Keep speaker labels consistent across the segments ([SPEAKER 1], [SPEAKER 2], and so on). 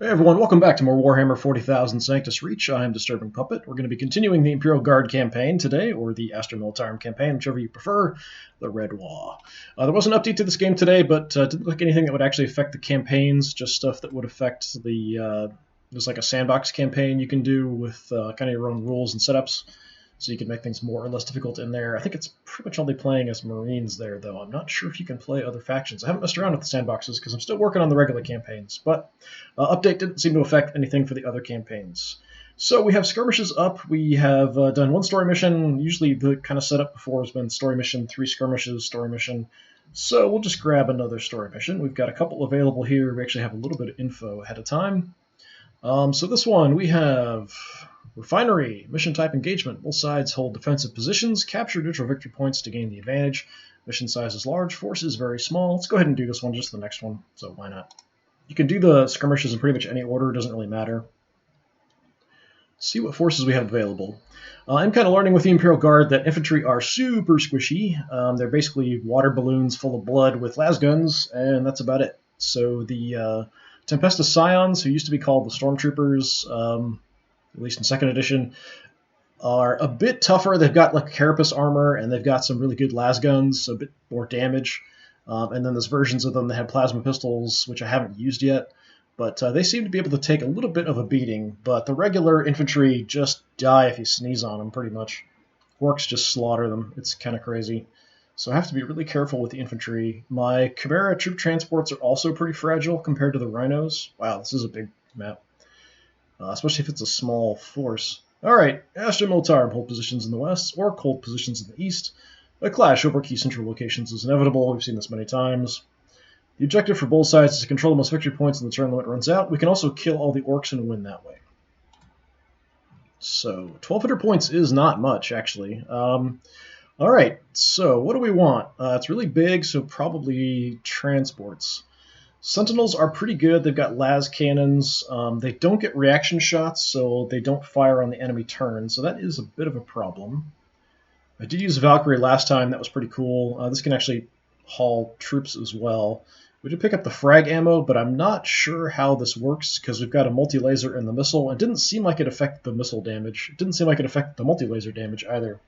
[SPEAKER 1] Hey everyone, welcome back to more Warhammer 40,000 Sanctus Reach. I'm DisturbingPuppet. We're going to be continuing the Imperial Guard campaign today, or the Astra Militarum campaign, whichever you prefer, the Red War. There was an update to this game today, but didn't look like anything that would actually affect the campaigns, just stuff that would affect there's like a sandbox campaign you can do with kind of your own rules and setups, so you can make things more or less difficult in there. I think it's pretty much only playing as Marines there, though. I'm not sure if you can play other factions. I haven't messed around with the sandboxes because I'm still working on the regular campaigns, but update didn't seem to affect anything for the other campaigns. So we have skirmishes up. We have done one story mission. Usually the kind of setup before has been story mission, 3 skirmishes, story mission. So we'll just grab another story mission. We've got a couple available here. We actually have a little bit of info ahead of time. So this one, we have Refinery, mission type engagement. Both sides hold defensive positions, capture neutral victory points to gain the advantage. Mission size is large, force is very small. Let's go ahead and do this one, just the next one, so why not? You can do the skirmishes in pretty much any order, it doesn't really matter. See what forces we have available. I'm kind of learning with the Imperial Guard that infantry are super squishy. They're basically water balloons full of blood with lasguns, and that's about it. So the Tempestus Scions, who used to be called the Stormtroopers, at least in 2nd edition, are a bit tougher. They've got like carapace armor, and they've got some really good lasguns, so a bit more damage. And then there's versions of them that have plasma pistols, which I haven't used yet. But they seem to be able to take a little bit of a beating. But the regular infantry just die if you sneeze on them, pretty much. Orcs just slaughter them. It's kind of crazy. So I have to be really careful with the infantry. My Chimera troop transports are also pretty fragile compared to the Rhinos. Wow, this is a big map. Especially if it's a small force. Alright, Astra Militarum hold positions in the west, or hold positions in the east. A clash over key central locations is inevitable. We've seen this many times. The objective for both sides is to control the most victory points when the turn limit runs out. We can also kill all the orcs and win that way. So, 1,200 points is not much, actually. Alright, so what do we want? It's really big, so probably transports. Sentinels are pretty good. They've got las cannons. They don't get reaction shots, so they don't fire on the enemy turn, so that is a bit of a problem. I did use Valkyrie last time. That was pretty cool. This can actually haul troops as well. We did pick up the frag ammo, but I'm not sure how this works because we've got a multi-laser and the missile. It didn't seem like it affected the missile damage. It didn't seem like it affected the multi-laser damage either.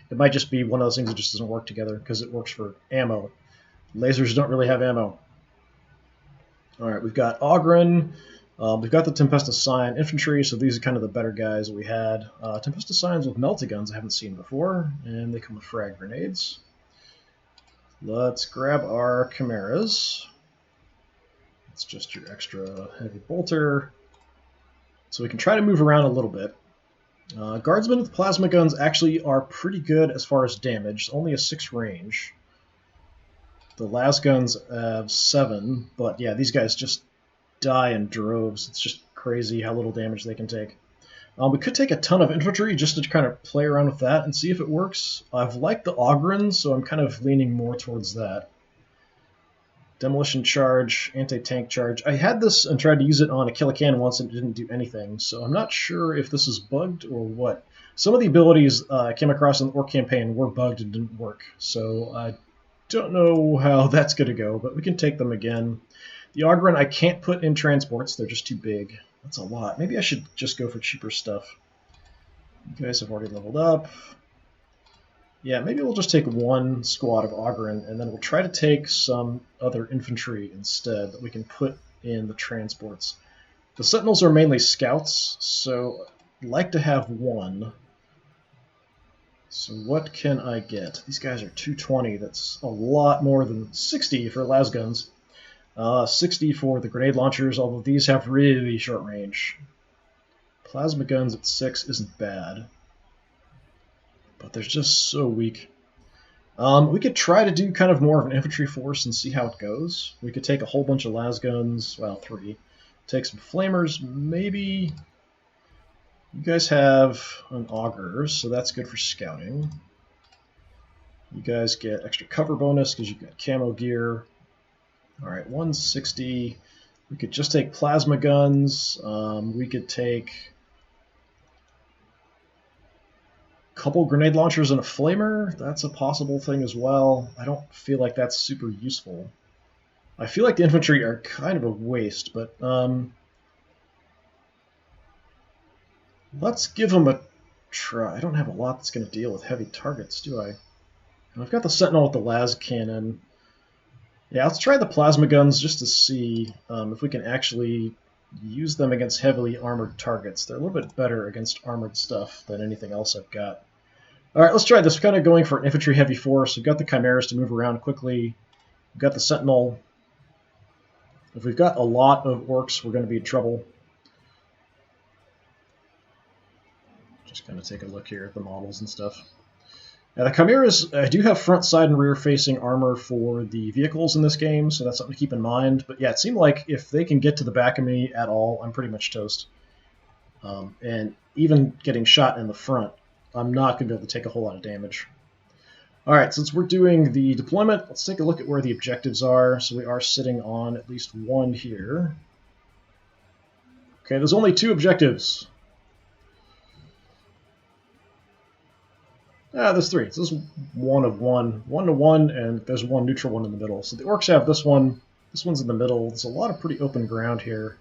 [SPEAKER 1] It might just be one of those things that just doesn't work together because it works for ammo. Lasers don't really have ammo. Alright, we've got Ogren. We've got the Tempestus Scion infantry, so these are kind of the better guys that we had. Tempestus Scions with melta guns I haven't seen before, and they come with frag grenades. Let's grab our Chimeras. It's just your extra heavy bolter. So we can try to move around a little bit. Guardsmen with plasma guns actually are pretty good as far as damage, only a 6 range. The las guns have 7, but yeah, these guys just die in droves. It's just crazy how little damage they can take. We could take a ton of infantry just to kind of play around with that and see if it works. I've liked the Ogrins, so I'm kind of leaning more towards that. Demolition charge, anti-tank charge. I had this and tried to use it on a Killican once and it didn't do anything, so I'm not sure if this is bugged or what. Some of the abilities I came across in the Orc campaign were bugged and didn't work, so I don't know how that's going to go, but we can take them again. The Ogren I can't put in transports, they're just too big. That's a lot. Maybe I should just go for cheaper stuff. You guys have already leveled up. Yeah, maybe we'll just take one squad of Ogren, and then we'll try to take some other infantry instead that we can put in the transports. The Sentinels are mainly scouts, so I'd like to have one. So what can I get? These guys are 220. That's a lot more than 60 for lasguns. 60 for the grenade launchers, although these have really short range. Plasma guns at 6 isn't bad, but they're just so weak. We could try to do kind of more of an infantry force and see how it goes. We could take a whole bunch of lasguns, well, 3. Take some flamers, maybe. You guys have an auger, so that's good for scouting. You guys get extra cover bonus because you've got camo gear. Alright, 160. We could just take plasma guns. We could take a couple grenade launchers and a flamer. That's a possible thing as well. I don't feel like that's super useful. I feel like the infantry are kind of a waste, but Let's give them a try. I don't have a lot that's going to deal with heavy targets, do I? And I've got the Sentinel with the las cannon. Yeah, let's try the plasma guns just to see if we can actually use them against heavily armored targets. They're a little bit better against armored stuff than anything else I've got. Alright, let's try this. We're kind of going for an infantry heavy force. We've got the Chimeras to move around quickly. We've got the Sentinel. If we've got a lot of orcs, we're going to be in trouble. Just kind of take a look here at the models and stuff. Now, the Chimeras do have front, side, and rear-facing armor for the vehicles in this game, so that's something to keep in mind. But yeah, it seemed like if they can get to the back of me at all, I'm pretty much toast. And even getting shot in the front, I'm not going to be able to take a whole lot of damage. Alright, since we're doing the deployment, let's take a look at where the objectives are. So we are sitting on at least one here. Okay, there's only 2 objectives. There's 3. So this is 1 of 1. 1 to 1, and there's 1 neutral one in the middle. So the orcs have this one. This one's in the middle. There's a lot of pretty open ground here.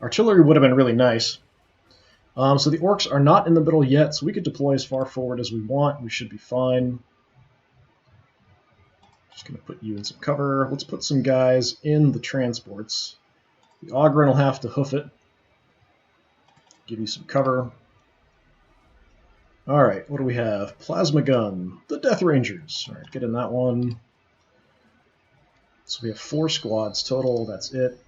[SPEAKER 1] Artillery would have been really nice. So the orcs are not in the middle yet, so we could deploy as far forward as we want. We should be fine. Just going to put you in some cover. Let's put some guys in the transports. The Ogryn will have to hoof it. Give you some cover. Alright, what do we have? Plasma gun. The Death Rangers. Alright, get in that one. So we have 4 squads total. That's it.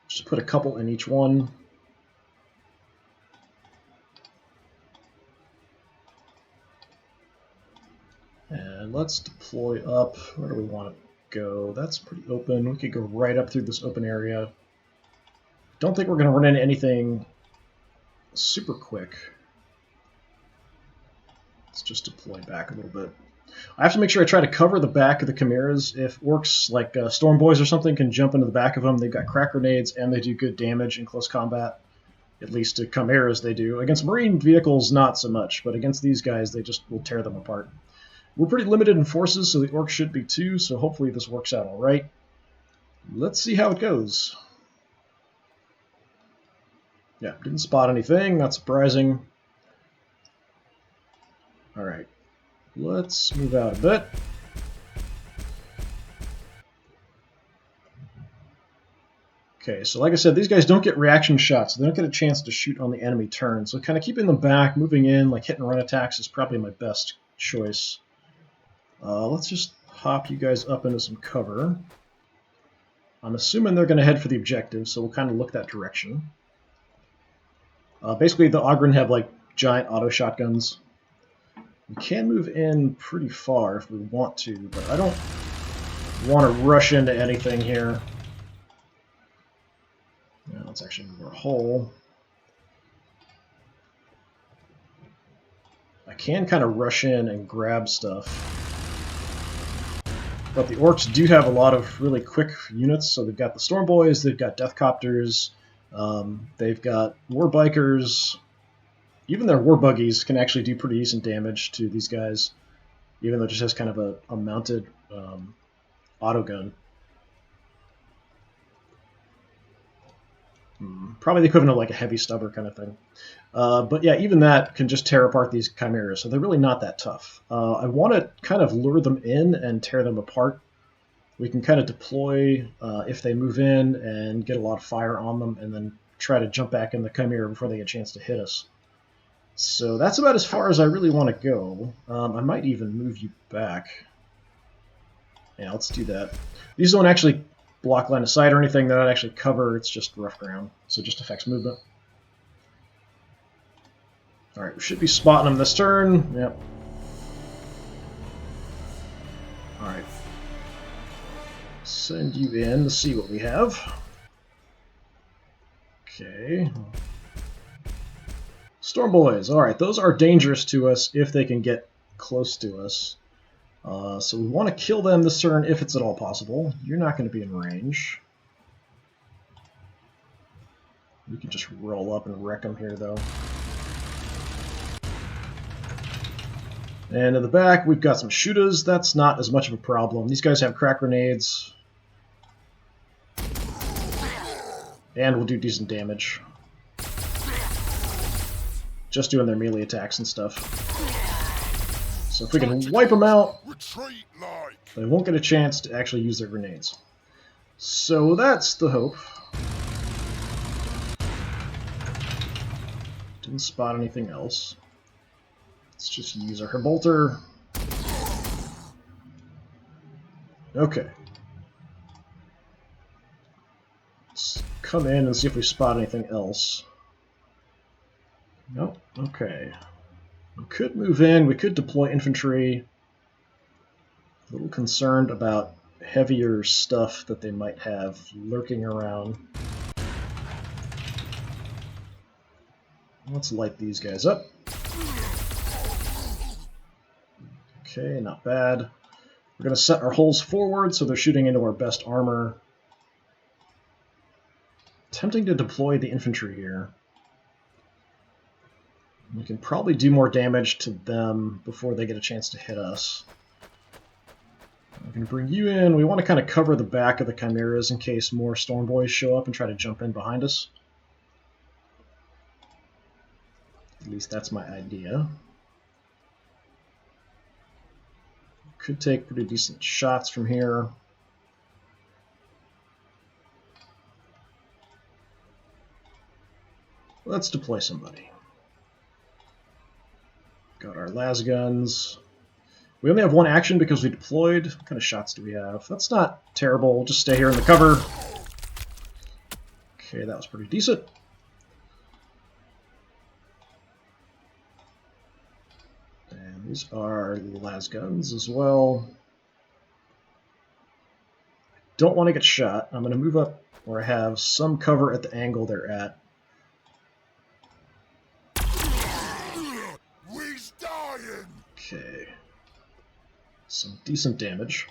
[SPEAKER 1] Just put a couple in each one. And let's deploy up. Where do we want to go? That's pretty open. We could go right up through this open area. Don't think we're going to run into anything super quick. Let's just deploy back a little bit. I have to make sure I try to cover the back of the Chimeras. If orcs like Storm Boys or something can jump into the back of them, they've got crack grenades and they do good damage in close combat. At least to Chimeras they do. Against Marine vehicles, not so much, but against these guys, they just will tear them apart. We're pretty limited in forces, so the orcs should be too, so hopefully this works out all right. Let's see how it goes. Yeah, didn't spot anything, not surprising. Alright, let's move out a bit. Okay, so like I said, these guys don't get reaction shots, so they don't get a chance to shoot on the enemy turn. So kind of keeping them back, moving in, like hit and run attacks is probably my best choice. Let's just hop you guys up into some cover. I'm assuming they're going to head for the objective, so we'll kind of look that direction. Basically, the Ogryn have like giant auto shotguns. We can move in pretty far if we want to, but I don't want to rush into anything here. Now let's actually move our hole. I can kind of rush in and grab stuff. But the orcs do have a lot of really quick units, so they've got the Storm Boys, they've got Death Copters, they've got War Bikers. Even their War Buggies can actually do pretty decent damage to these guys, even though it just has kind of a mounted auto gun. Probably the equivalent of like a heavy stubber kind of thing. But yeah, even that can just tear apart these Chimeras, so they're really not that tough. I want to kind of lure them in and tear them apart. We can kind of deploy if they move in and get a lot of fire on them, and then try to jump back in the Chimera before they get a chance to hit us. So that's about as far as I really want to go. I might even move you back. Yeah, let's do that. These don't actually block line of sight or anything. They're not actually cover. It's just rough ground, so it just affects movement. Alright, we should be spotting them this turn. Yep. Alright. Send you in to see what we have. Okay. Storm Boys. Alright, those are dangerous to us if they can get close to us. So we want to kill them this turn if it's at all possible. You're not going to be in range. We can just roll up and wreck them here, though. And in the back, we've got some shooters. That's not as much of a problem. These guys have crack grenades. And will do decent damage. just doing their melee attacks and stuff. So if we can wipe them out, they won't get a chance to actually use their grenades. So that's the hope. Didn't spot anything else. Let's just use our bolter. Okay. Let's come in and see if we spot anything else. Nope. Okay. We could move in. We could deploy infantry. A little concerned about heavier stuff that they might have lurking around. Let's light these guys up. Okay, not bad. We're going to set our holes forward so they're shooting into our best armor. Tempting to deploy the infantry here. We can probably do more damage to them before they get a chance to hit us. I'm going to bring you in. We want to kind of cover the back of the Chimeras in case more Storm Boys show up and try to jump in behind us. At least that's my idea. Could take pretty decent shots from here. Let's deploy somebody. Got our las guns. We only have one action because we deployed. What kind of shots do we have? That's not terrible. We'll just stay here in the cover. Okay, that was pretty decent. And these are las guns as well. Don't want to get shot. I'm going to move up where I have some cover at the angle they're at. Okay. Some decent damage.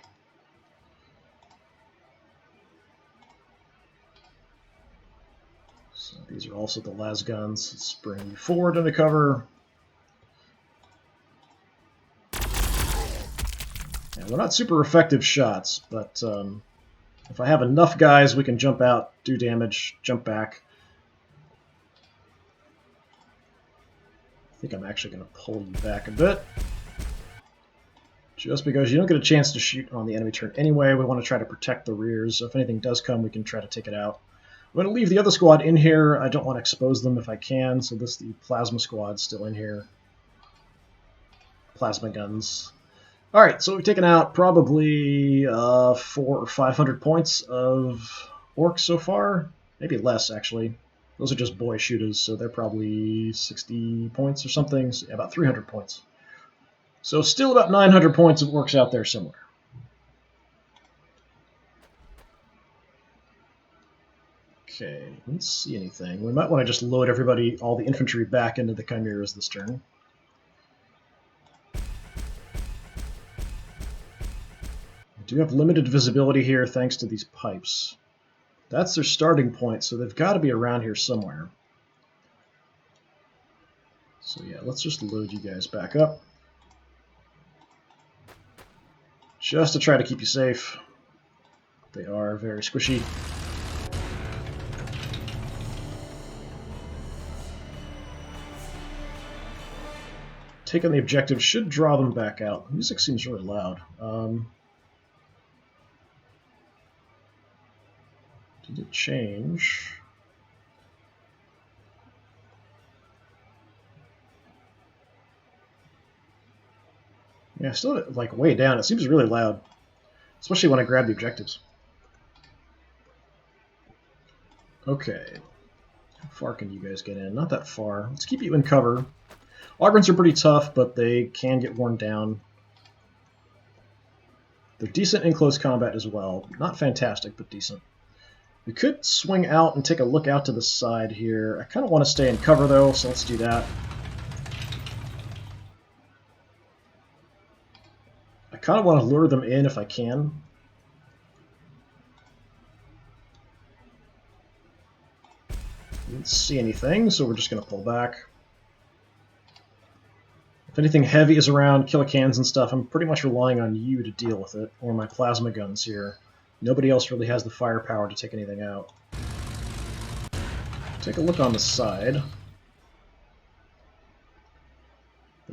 [SPEAKER 1] So these are also the las guns. Let's bring you forward into cover. And they're not super effective shots, but if I have enough guys, we can jump out, do damage, jump back. I think I'm actually going to pull you back a bit. Just because you don't get a chance to shoot on the enemy turn anyway, we want to try to protect the rears. So if anything does come, we can try to take it out. I'm going to leave the other squad in here. I don't want to expose them if I can, so the plasma squad's still in here. Plasma guns. Alright, so we've taken out probably 400 or 500 points of orcs so far. Maybe less, actually. Those are just boy shooters, so they're probably 60 points or something. So yeah, about 300 points. So still about 900 points of orcs out there somewhere. Okay, didn't see anything. We might want to just load everybody, all the infantry, back into the Chimeras this turn. We do have limited visibility here thanks to these pipes. That's their starting point, so they've got to be around here somewhere. So yeah, let's just load you guys back up. Just to try to keep you safe. They are very squishy. Taking the objective should draw them back out. The music seems really loud. Did it change? Yeah, still like way down. It seems really loud, especially when I grab the objectives. Okay, how far can you guys get in? Not that far. Let's keep you in cover. Ogrins are pretty tough, but they can get worn down. They're decent in close combat as well. Not fantastic, but decent. We could swing out and take a look out to the side here. I kind of want to stay in cover, though, so let's do that. I kind of want to lure them in if I can. Didn't see anything, so we're just going to pull back. If anything heavy is around, killer cans and stuff, I'm pretty much relying on you to deal with it, or my plasma guns here. Nobody else really has the firepower to take anything out. Take a look on the side.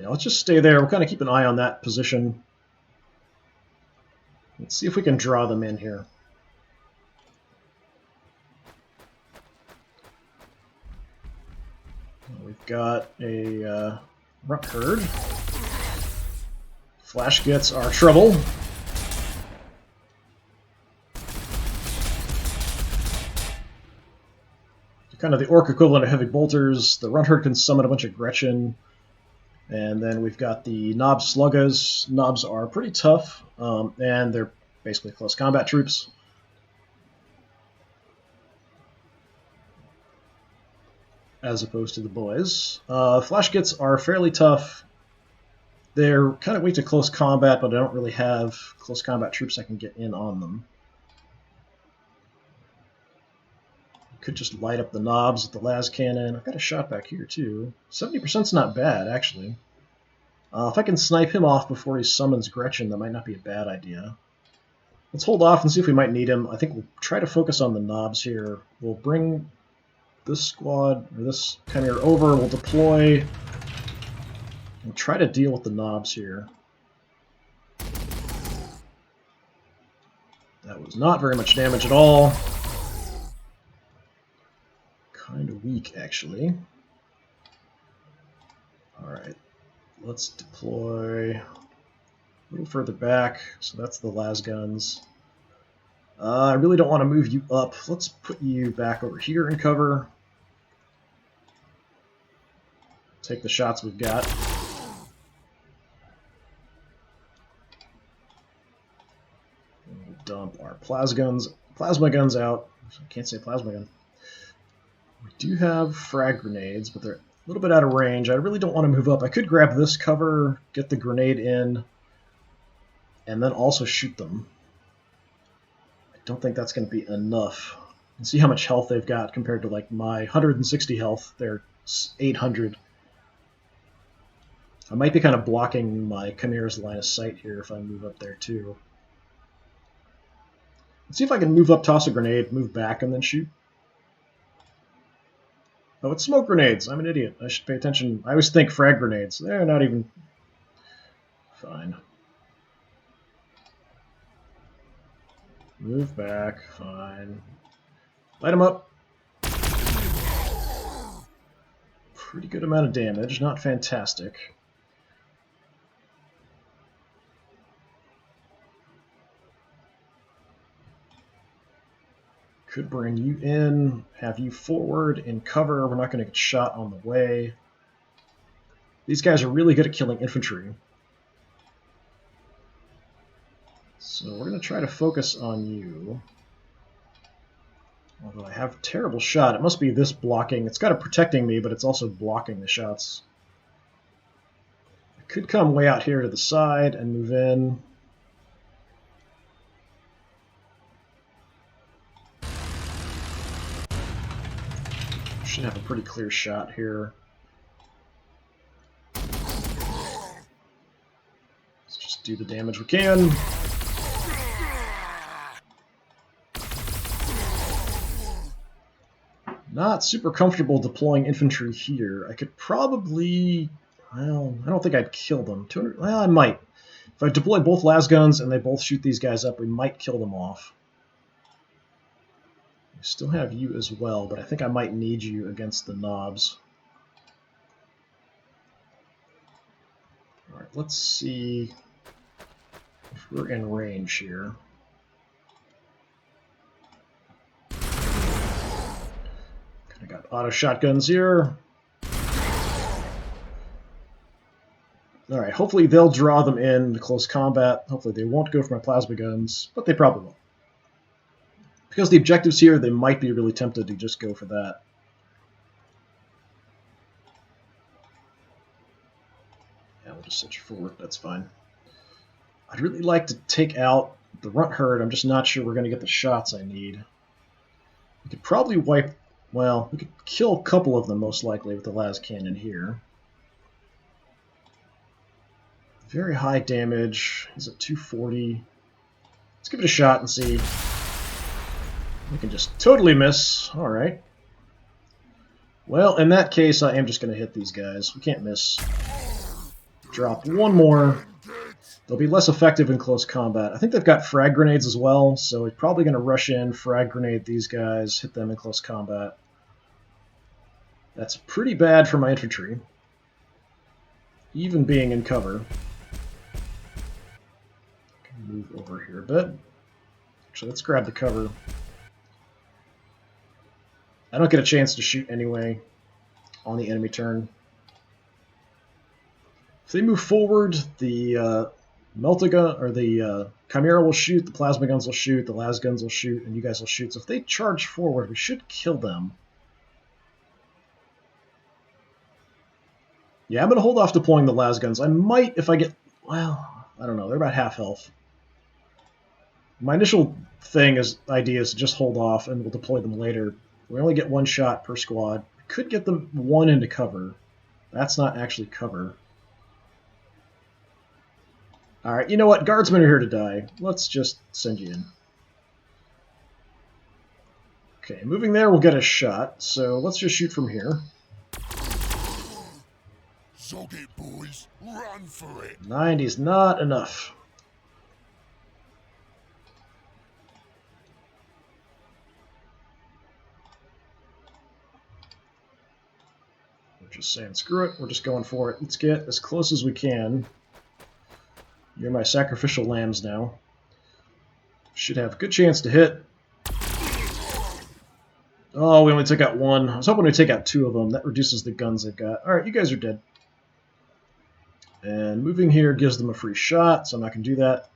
[SPEAKER 1] Yeah, let's just stay there. We'll kind of keep an eye on that position. Let's see if we can draw them in here. We've got a runt herd. Flash gets our trouble. Kind of the orc equivalent of heavy bolters. The runt herd can summon a bunch of Gretchen. And then we've got the Nob Sluggas. Nobs are pretty tough, and they're basically close combat troops. As opposed to the boys. Flash Gits are fairly tough. They're kind of weak to close combat, but I don't really have close combat troops I can get in on them. Could just light up the knobs with the las cannon. I've got a shot back here too. 70%'s not bad, actually. If I can snipe him off before he summons Gretchen, that might not be a bad idea. Let's hold off and see if we might need him. I think we'll try to focus on the knobs here. We'll bring this squad, or this Chimera over, we'll deploy. We'll try to deal with the knobs here. That was not very much damage at all. Kind of weak, actually. Alright, let's deploy a little further back. So that's the las guns. I really don't want to move you up. Let's put you back over here in cover. Take the shots we've got. We'll dump our plasma guns out. I can't say plasma gun. We do have frag grenades, but they're a little bit out of range. I really don't want to move up. I could grab this cover, get the grenade in, and then also shoot them. I don't think that's going to be enough. And see how much health they've got compared to like my 160 health. They're 800. I might be kind of blocking my Chimera's line of sight here if I move up there too. Let's see if I can move up, toss a grenade, move back, and then shoot. Oh, it's smoke grenades. I'm an idiot. I should pay attention. I always think frag grenades. They're not even... Fine. Move back. Fine. Light them up. Pretty good amount of damage. Not fantastic. Could bring you in, have you forward in cover. We're not going to get shot on the way. These guys are really good at killing infantry. So we're going to try to focus on you. Although I have a terrible shot. It must be this blocking. It's got it protecting me, but it's also blocking the shots. I could come way out here to the side and move in. Should have a pretty clear shot here. Let's just do the damage we can. Not super comfortable deploying infantry here. I could probably... Well, I don't think I'd kill them. 200, well, I might. If I deploy both las guns and they both shoot these guys up, we might kill them off. Still have you as well, but I think I might need you against the knobs. Alright, let's see if we're in range here. I got auto shotguns here. Alright, hopefully they'll draw them in to close combat. Hopefully they won't go for my plasma guns, but they probably will. Because the objective's here, they might be really tempted to just go for that. Yeah, we'll just set you forward. That's fine. I'd really like to take out the runt herd. I'm just not sure we're going to get the shots I need. We could probably wipe... Well, we could kill a couple of them, most likely, with the las cannon here. Very high damage. He's at 240. Let's give it a shot and see... We can just totally miss. Alright. Well, in that case, I am just going to hit these guys. We can't miss. drop one more. They'll be less effective in close combat. I think they've got frag grenades as well, so he's probably going to rush in, frag grenade these guys, hit them in close combat. That's pretty bad for my infantry, even being in cover. Move over here a bit. Actually, let's grab the cover. I don't get a chance to shoot anyway on the enemy turn. If they move forward, the Melta or the Chimera will shoot, the plasma guns will shoot, the las guns will shoot, and you guys will shoot. So if they charge forward, we should kill them. Yeah, I'm going to hold off deploying the las guns. I might if I get... Well, I don't know. They're about half health. My initial idea is to just hold off and we'll deploy them later. We only get one shot per squad. We could get them one into cover. That's not actually cover. Alright, you know what? Guardsmen are here to die. Let's just send you in. Okay, moving there, we'll get a shot. So let's just shoot from here.
[SPEAKER 2] Zog it, boys. Run for it.
[SPEAKER 1] 90's not enough. We're just saying, screw it. We're just going for it. Let's get as close as we can. You're my sacrificial lambs now. Should have a good chance to hit. Oh, we only took out one. I was hoping we'd take out two of them. That reduces the guns they've got. Alright, you guys are dead. And moving here gives them a free shot, so I'm not going to do that.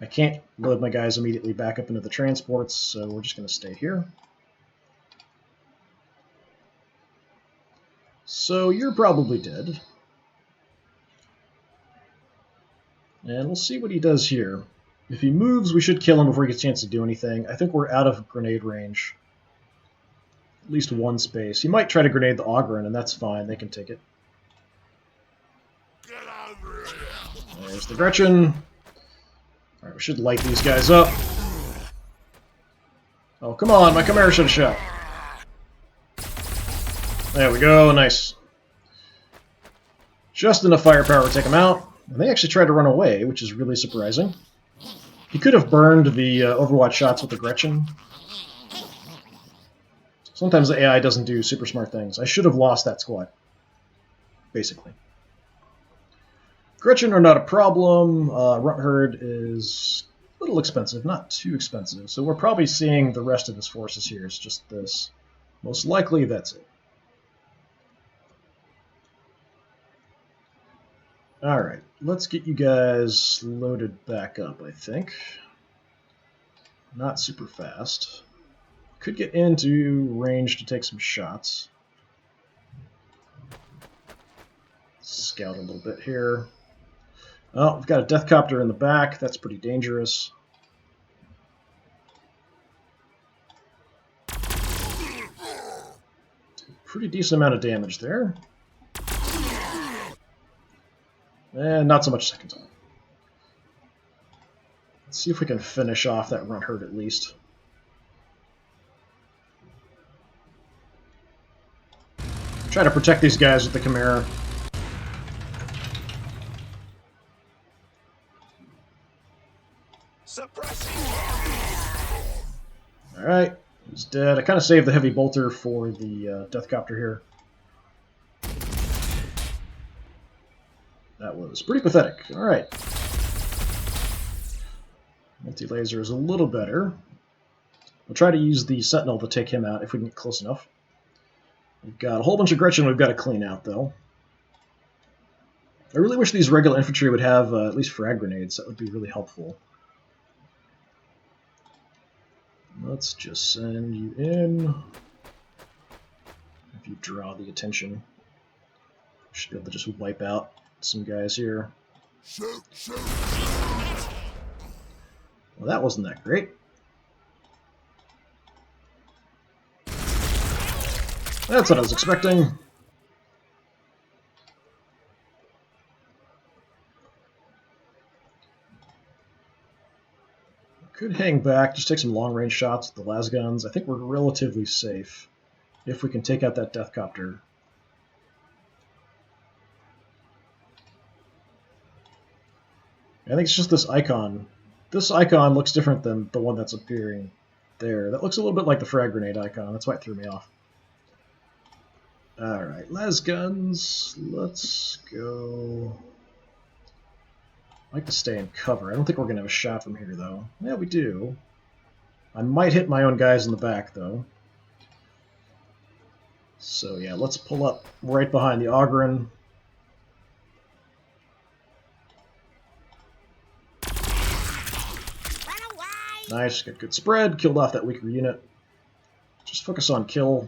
[SPEAKER 1] I can't load my guys immediately back up into the transports, so we're just going to stay here. So you're probably dead. And we'll see what he does here. If he moves, we should kill him before he gets a chance to do anything. I think we're out of grenade range. At least one space. He might try to grenade the Ogryn, and that's fine. They can take it. There's the Gretchen. Alright, we should light these guys up. Oh, come on. My Chimera should have shot. There we go. Nice. Just enough firepower to take him out. And they actually tried to run away, which is really surprising. He could have burned the Overwatch shots with the Gretchen. Sometimes the AI doesn't do super smart things. I should have lost that squad, basically. Gretchen are not a problem. Runtherd is a little expensive, not too expensive. So we're probably seeing the rest of his forces here. It's just this. Most likely that's it. Alright, let's get you guys loaded back up, I think. Not super fast. Could get into range to take some shots. Scout a little bit here. Oh, we've got a death copter in the back. That's pretty dangerous. Pretty decent amount of damage there. And not so much second time. Let's see if we can finish off that runt herd at least. Try to protect these guys with the Chimera. Alright, he's dead. I kind of saved the heavy bolter for the death copter here. That was pretty pathetic. Alright. Multi-laser is a little better. We'll try to use the Sentinel to take him out if we can get close enough. We've got a whole bunch of Gretchen we've got to clean out, though. I really wish these regular infantry would have at least frag grenades. That would be really helpful. Let's just send you in. If you draw the attention, should be able to just wipe out some guys here. Well, that wasn't that great. That's what I was expecting. Could hang back, just take some long-range shots with the las guns. I think we're relatively safe if we can take out that death copter. I think it's just this icon. This icon looks different than the one that's appearing there. That looks a little bit like the frag grenade icon. That's why it threw me off. Alright, las guns. Let's go. I like to stay in cover. I don't think we're going to have a shot from here, though. Yeah, we do. I might hit my own guys in the back, though. So, yeah, let's pull up right behind the Ogren. Nice, got good spread, killed off that weaker unit. Just focus on kill.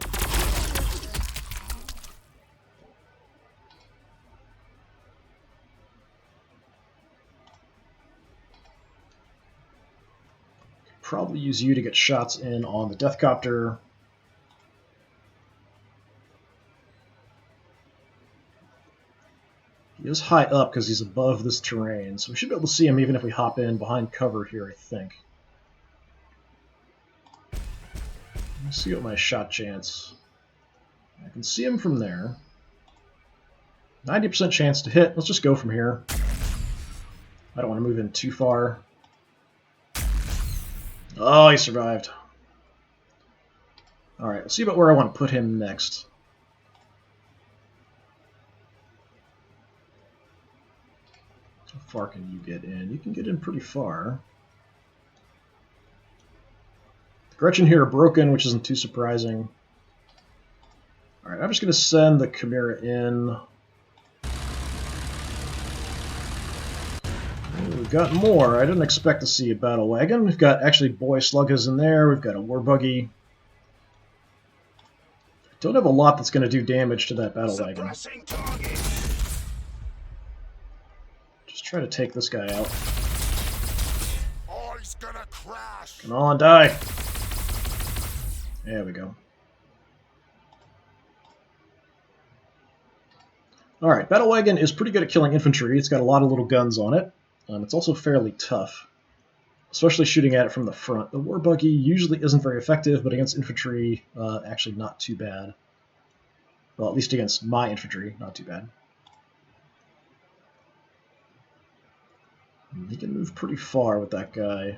[SPEAKER 1] Probably use you to get shots in on the Deathcopter. He is high up because he's above this terrain, so we should be able to see him even if we hop in behind cover here, I think. Let's see what my shot chance. I can see him from there. 90% chance to hit. Let's just go from here. I don't want to move in too far. Oh, he survived. Alright, let's see about where I want to put him next. How far can you get in? You can get in pretty far. The Gretchen here are broken, which isn't too surprising. Alright, I'm just going to send the Chimera in. We've got more. I didn't expect to see a battle wagon. We've got actually boy sluggas in there. We've got a war buggy. Don't have a lot that's going to do damage to that battle wagon. Just try to take this guy out.
[SPEAKER 2] Oh, he's gonna crash.
[SPEAKER 1] Come on, die. There we go. Alright, battle wagon is pretty good at killing infantry. It's got a lot of little guns on it. It's also fairly tough, especially shooting at it from the front. The war buggy usually isn't very effective, but against infantry, actually not too bad. Well, at least against my infantry, not too bad. He can move pretty far with that guy.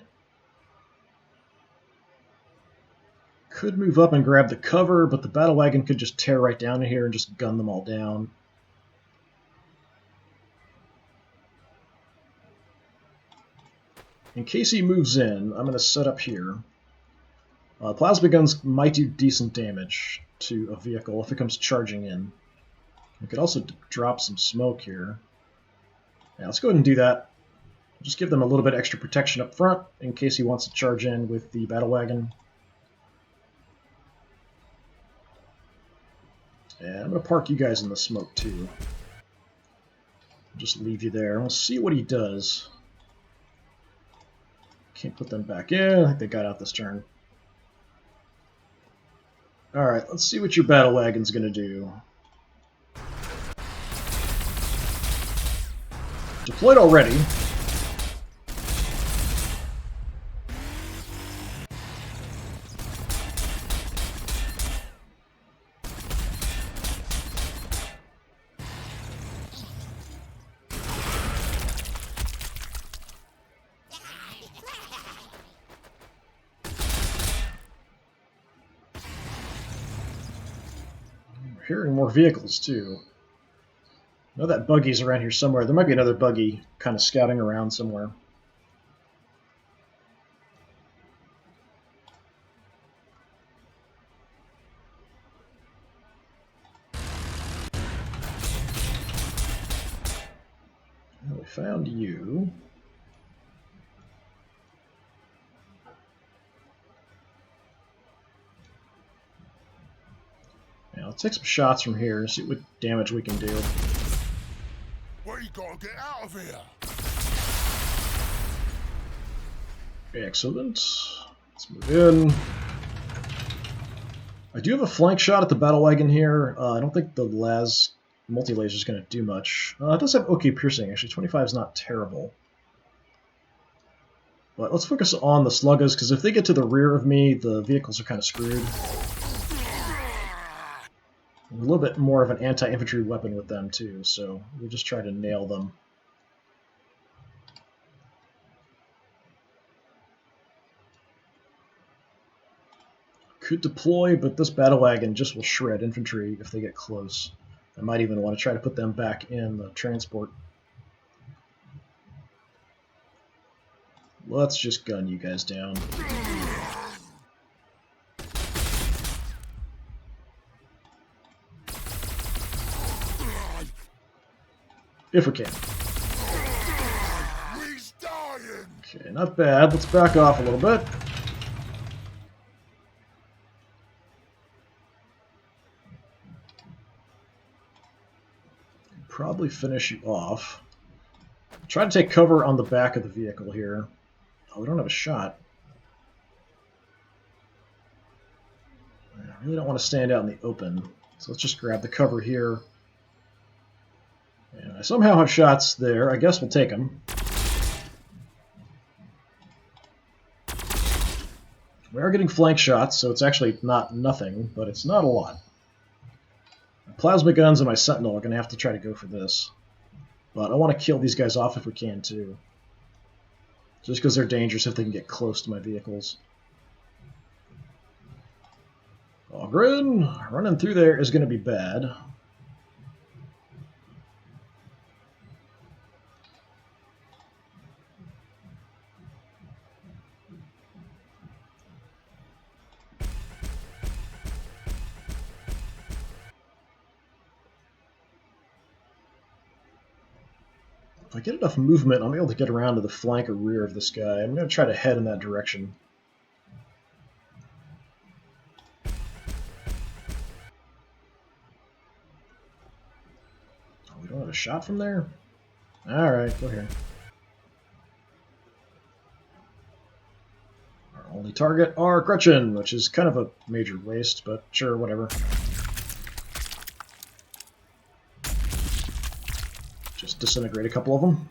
[SPEAKER 1] Could move up and grab the cover, but the battle wagon could just tear right down in here and just gun them all down. In case he moves in, I'm going to set up here. Plasma guns might do decent damage to a vehicle if it comes charging in. We could also drop some smoke here. Yeah, let's go ahead and do that. Just give them a little bit extra protection up front in case he wants to charge in with the battle wagon. And I'm going to park you guys in the smoke too. Just leave you there. We'll see what he does. Can't put them back in. I think they got out this turn. Alright, let's see what your battle wagon's going to do. Deployed already. Hearing more vehicles, too. I know that buggy's around here somewhere. There might be another buggy kind of scouting around somewhere. Well, we found you. Let's take some shots from here and see what damage we can do.
[SPEAKER 2] We gotta get out of here.
[SPEAKER 1] Excellent. Let's move in. I do have a flank shot at the battle wagon here. I don't think the multi-laser is going to do much. It does have OK piercing, actually. 25 is not terrible. But let's focus on the sluggas, because if they get to the rear of me, the vehicles are kind of screwed. A little bit more of an anti-infantry weapon with them, too, so we'll just try to nail them. Could deploy, but this battle wagon just will shred infantry if they get close. I might even want to try to put them back in the transport. Let's just gun you guys down. If we can.
[SPEAKER 2] He's dying.
[SPEAKER 1] Okay, not bad. Let's back off a little bit. Probably finish you off. Try to take cover on the back of the vehicle here. Oh, we don't have a shot. I really don't want to stand out in the open, so let's just grab the cover here. And I somehow have shots there. I guess we'll take them. We are getting flank shots, so it's actually not nothing, but it's not a lot. My plasma guns and my sentinel are going to have to try to go for this. But I want to kill these guys off if we can, too. Just because they're dangerous if they can get close to my vehicles. Ogren, running through there is going to be bad. If I get enough movement, I'm able to get around to the flank or rear of this guy. I'm going to try to head in that direction. Oh, we don't have a shot from there? Alright, go here. Our only target are Gretchen, which is kind of a major waste, but sure, whatever. Just disintegrate a couple of them.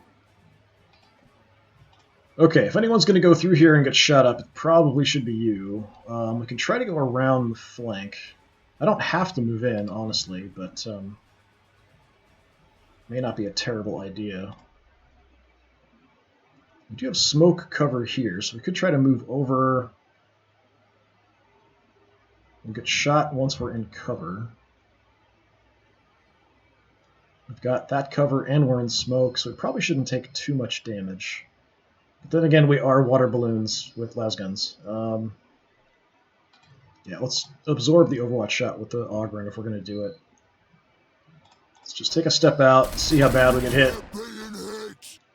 [SPEAKER 1] Okay, if anyone's going to go through here and get shot up, it probably should be you. We can try to go around the flank. I don't have to move in, honestly, but may not be a terrible idea. We do have smoke cover here, so we could try to move over. We'll get shot once we're in cover. We've got that cover and we're in smoke, so we probably shouldn't take too much damage. But then again, we are water balloons with lasguns. Yeah, let's absorb the Overwatch shot with the Ogren if we're going to do it. Let's just take a step out, see how bad we get hit.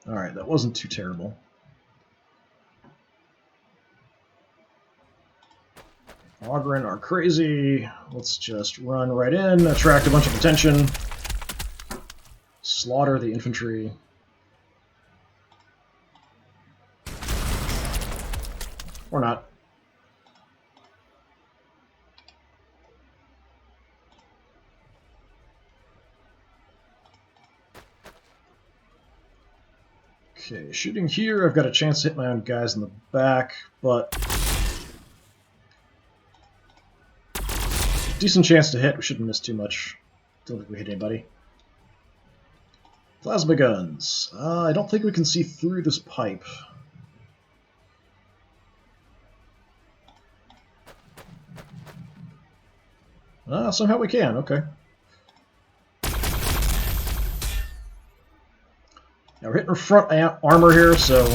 [SPEAKER 1] Alright, that wasn't too terrible. Ogren are crazy. Let's just run right in, attract a bunch of attention. Slaughter the infantry. Or not. Okay, shooting here, I've got a chance to hit my own guys in the back, but decent chance to hit. We shouldn't miss too much. Don't think we hit anybody. Plasma guns. I don't think we can see through this pipe. Somehow we can, okay. Now we're hitting our front armor here, so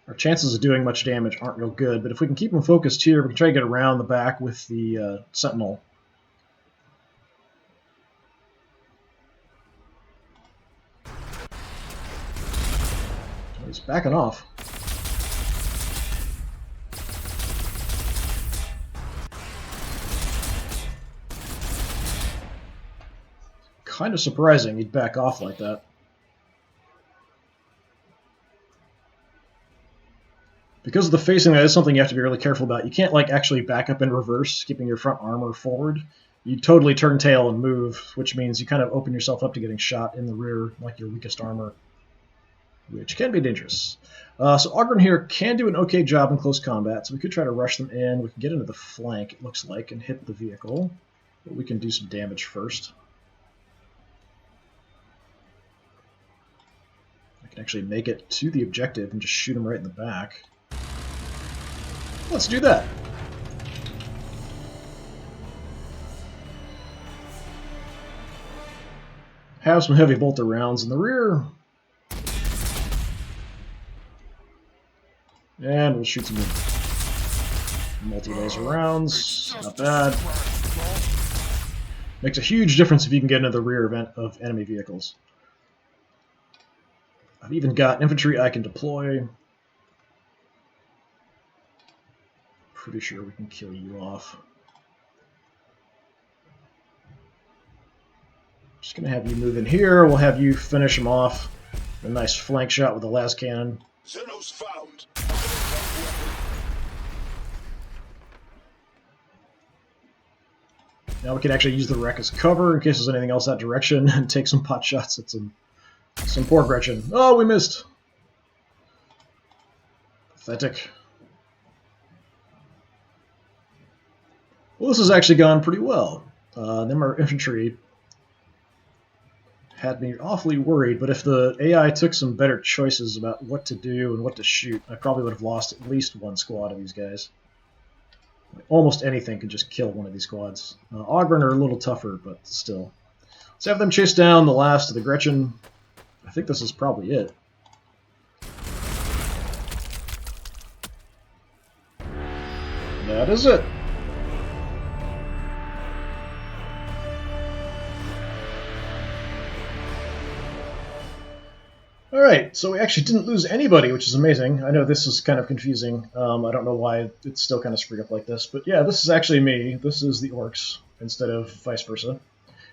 [SPEAKER 1] our chances of doing much damage aren't real good, but if we can keep them focused here, we can try to get around the back with the sentinel. Oh, he's backing off. Kind of surprising he'd back off like that. Because of the facing, that is something you have to be really careful about. You can't like actually back up in reverse, keeping your front armor forward. You totally turn tail and move, which means you kind of open yourself up to getting shot in the rear, like your weakest armor, which can be dangerous. So Ogren here can do an okay job in close combat, so we could try to rush them in. We can get into the flank, it looks like, and hit the vehicle. But we can do some damage first. I can actually make it to the objective and just shoot him right in the back. Let's do that. Have some heavy bolter rounds in the rear. And we'll shoot some multi-laser rounds. Not bad. Makes a huge difference if you can get into the rear of enemy vehicles. I've even got infantry I can deploy. Pretty sure we can kill you off. Just going to have you move in here. We'll have you finish them off. A nice flank shot with the las cannon.
[SPEAKER 2] Xenos found.
[SPEAKER 1] Now we can actually use the wreck as cover in case there's anything else that direction and take some pot shots at some poor Gretchen. Oh, we missed. Pathetic. Well, this has actually gone pretty well. Them our infantry had me awfully worried, but if the AI took some better choices about what to do and what to shoot, I probably would have lost at least one squad of these guys. Almost anything could just kill one of these squads. Ogryn are a little tougher, but still. Let's have them chase down the last of the Gretchen. I think this is probably it. That is it. Alright, so we actually didn't lose anybody, which is amazing. I know this is kind of confusing. I don't know why it's still kind of screwed up like this. But yeah, this is actually me. This is the orcs instead of vice versa.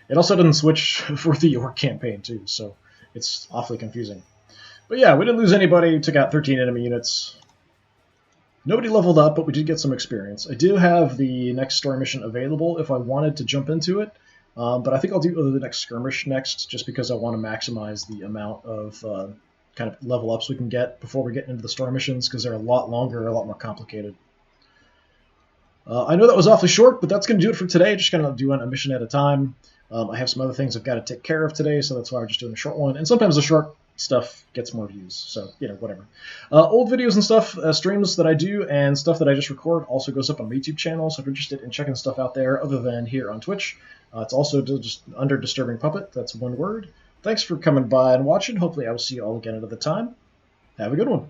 [SPEAKER 1] It also doesn't switch for the orc campaign, too, so it's awfully confusing. But yeah, we didn't lose anybody. We took out 13 enemy units. Nobody leveled up, but we did get some experience. I do have the next story mission available if I wanted to jump into it. But I think I'll do the next skirmish next, just because I want to maximize the amount of kind of level ups we can get before we get into the story missions, because they're a lot longer, a lot more complicated. I know that was awfully short, but that's going to do it for today. Just kind of doing a mission at a time. I have some other things I've got to take care of today, so that's why we're just doing a short one. And sometimes the short stuff gets more views, so, you know, whatever. Old videos and stuff, streams that I do, and stuff that I just record also goes up on my YouTube channel, so if you're interested in checking stuff out there other than here on Twitch, it's also just under Disturbing Puppet. That's one word. Thanks for coming by and watching. Hopefully I will see you all again another time. Have a good one.